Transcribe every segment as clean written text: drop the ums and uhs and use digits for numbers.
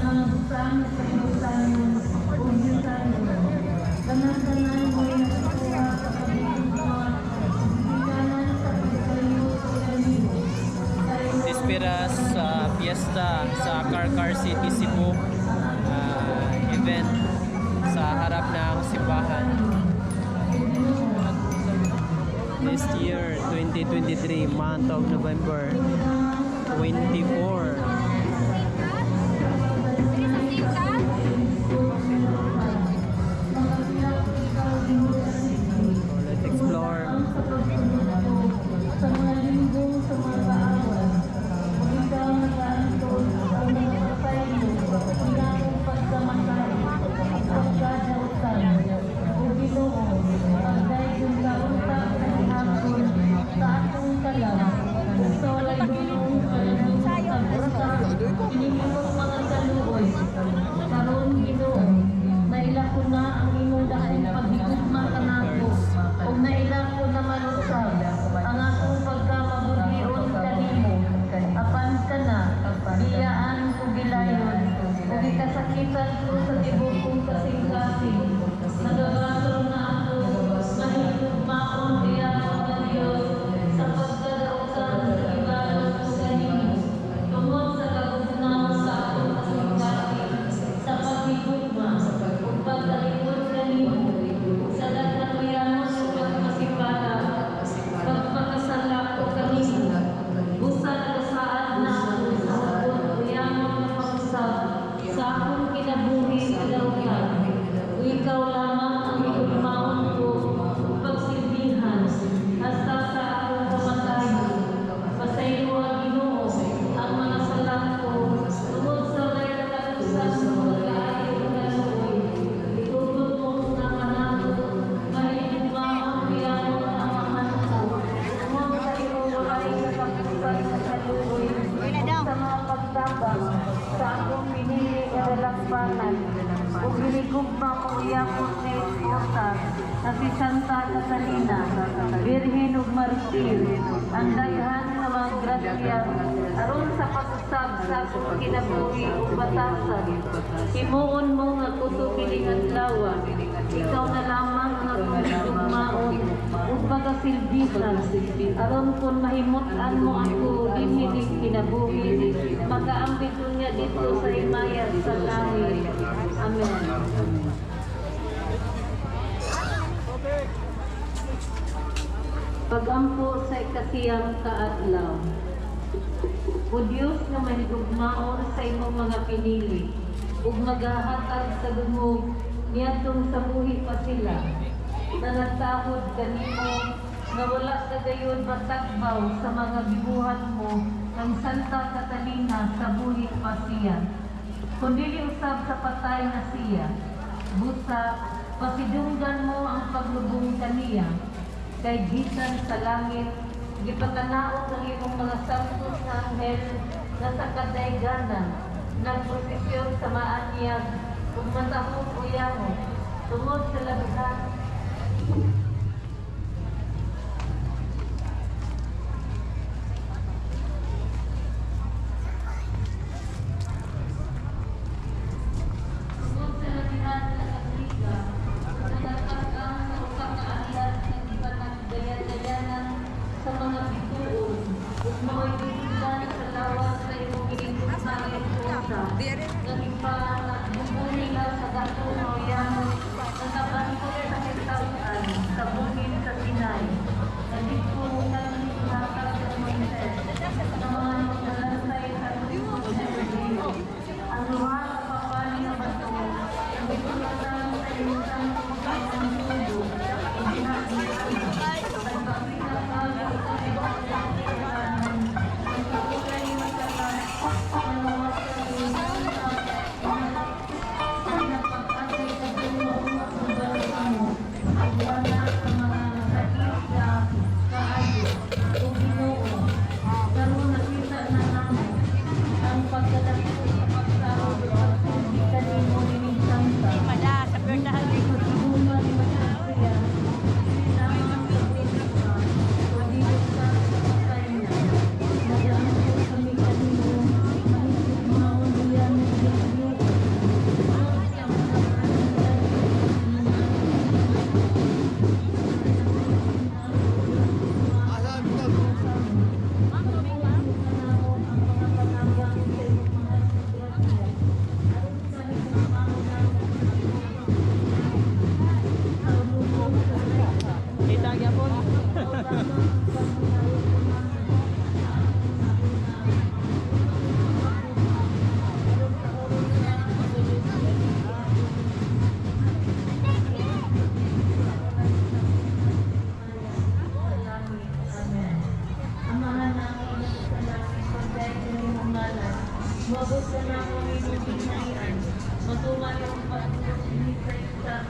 mga busan, sa busan, ubyusan mo. Kanan-kanan mo yung nakuha sa pagiging mga kanan sa pagkayo sa kanino. Disperas sa piyesta sa Car City, Cebu. Event sa harap ng simbahan. This year, 2023, month of November 24. Let's explore. Sa mga linggong, sa mga kaawan, ikaw nag-aantol ang mga patay mo, inakong pagkamatay, pagkadautan, o Ginoo, pagday yung kaunta sa hapon, sa atong kalam, sa walay dunong pagkabasa, inimimong mga kaluoy, karon Ginoo, nailako na ang imong dakong paghigugma kanako, o nailako na manusab, ang akong pagkamabuhion kanimo, apan ka na, biyaan ko gilayon, o gikasakitan ko sa tibok kong kasing-kasing, nagagatong na ako, mahigugmaon kaya ko ng Diyos, sa pagkadautan sa ibalot ko kanimo, tungod sa kagugnaw sa akong kasing-kasing, sa paghigugma, o pagkalikod kanimo, sa daghang o pagkasipala, pagpakasala ko kanimo, busa nagasaad na ako sa akong uyamang na pagsab, sa akong kinabuhi kadautan, o ikaw lamang ang igugmaon ko, o pagsilbihan, hasta sa akong kamatayon. Pasaylo ang Ginoo, ang mga salat ko, tungod sa may katapusan ng pagkaayo ng kaluoy, itutod mo na kanako, mahigugmaon biyamon ang aman ko, tungod sa iyo walay katapusan sa kaluoy, sa mga pagtabang, sa akong pinili kadalagpanan, o hinigugma ko iyakot na esposa, na si Santa Catalina, Birhen ug Martir, ang daghan nga mga grasya, aron sa pag-usab sa akong kinabuhi o batasan. Himuon mo nga kuto kining adlaw, ikaw na lamang nga gugmaon ug pagasilbihan, aron kun mahimutan mo ako dinhi kinabuhi, makaambit niya dito sa himayat sa langit. Amen. Pagampo sa ikasiyang kaadlaw. O Diyos nga mahigugmaon sa imong mga pinili, ug magahatag sa dungog niadtong sa buhi pa sila, na nagtahod kanimo nga wala ka gayon matagbaw sa mga gibuhat mo ng Santa Catalina sa buhi pa siya. Kundi usab sa patay na siya, busa pasidunggan mo ang paglubong kaniya, kay gisan sa langit, gipakanaot ng imong mga santos na anghel na sa kadayganan, nagprosesyon sa maanyag, ug matahong uyamo, tungod sa labihan. Sa mga bituon, ug mo'y bitulan sa lawas sa imong ginigod sa pusa, nga bubong nila sa dato ng uyamon, na nabantog sa kitauan, sa bukid sa Sinai, na dito ng hatag sa Moises, na mga nagdalansay sa lungsod sa Rio. Ang luha sa papali na bato, ang bitulan sa imong santong ng tubo,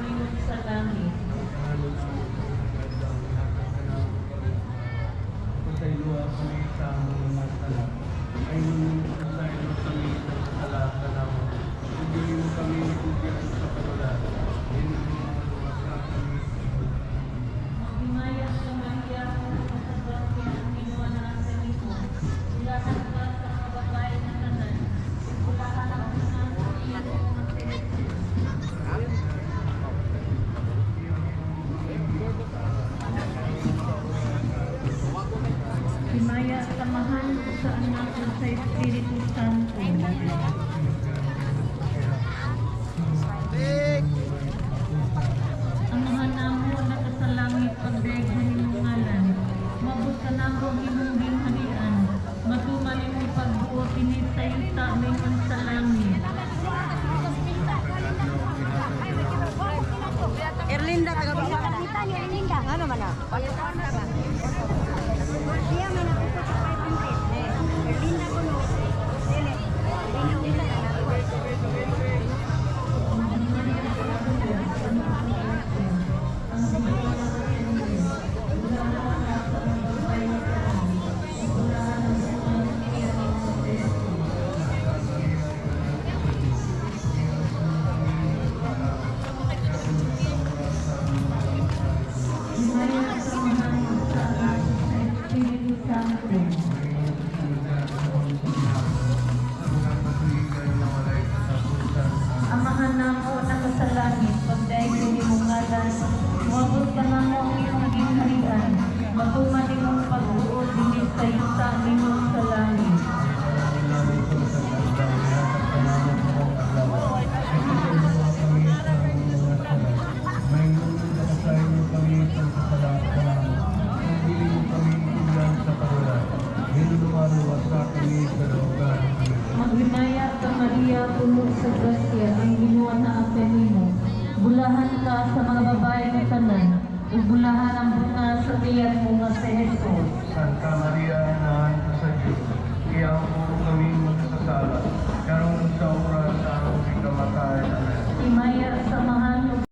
ngayon sa langit. Pagkailuwa kami sa mga masala, ay nunod kami sa kasalanan namin. Hindi mo kami bigyan sa kanulan. Hindi mo maluwa sa kami. Magimaya sa Maria, sa grasya, ang ginawa na ang salito. Bulahan ka sa mga babae na tanan. Bulahan ang mga iyan mo ang salito. Himaya samahan sa anak at sa Espiritu Santo. Ang mga namo na kasalangit pagdaig sa inyong ngalan. Mabot ka namo ang inyong gingharian. Matuman imong pagbuo pinit sa yuta mingon sa langit. Erlinda, taga Bulacan. Kita ni Erlinda. Ano man na? Dia man ako sa 500. Erlinda ko no. Dili. Erlinda na ako. Himaya samahan sa anak at sa Espiritu Santo. Amahan namo na kasalangit, pagdaig sa inyong ngalan. Mabot ka namo ang iyong gingharian. Matuman imong pagbuo dinhi sa yuta mingon sa langit. May nunod sa inyo kami sa kasalanan namin. Hindi mo kami bigyan sa kanulan. Hindi mo maluwa sa kami sa lugar. Maghimaya ka Maria, puno sa grasya, ang ginawa na ang kanimo. Bulahan ka sa mga babae ng tanan, ug bulahan ang bunga sa tiyan mo nga si Jesus.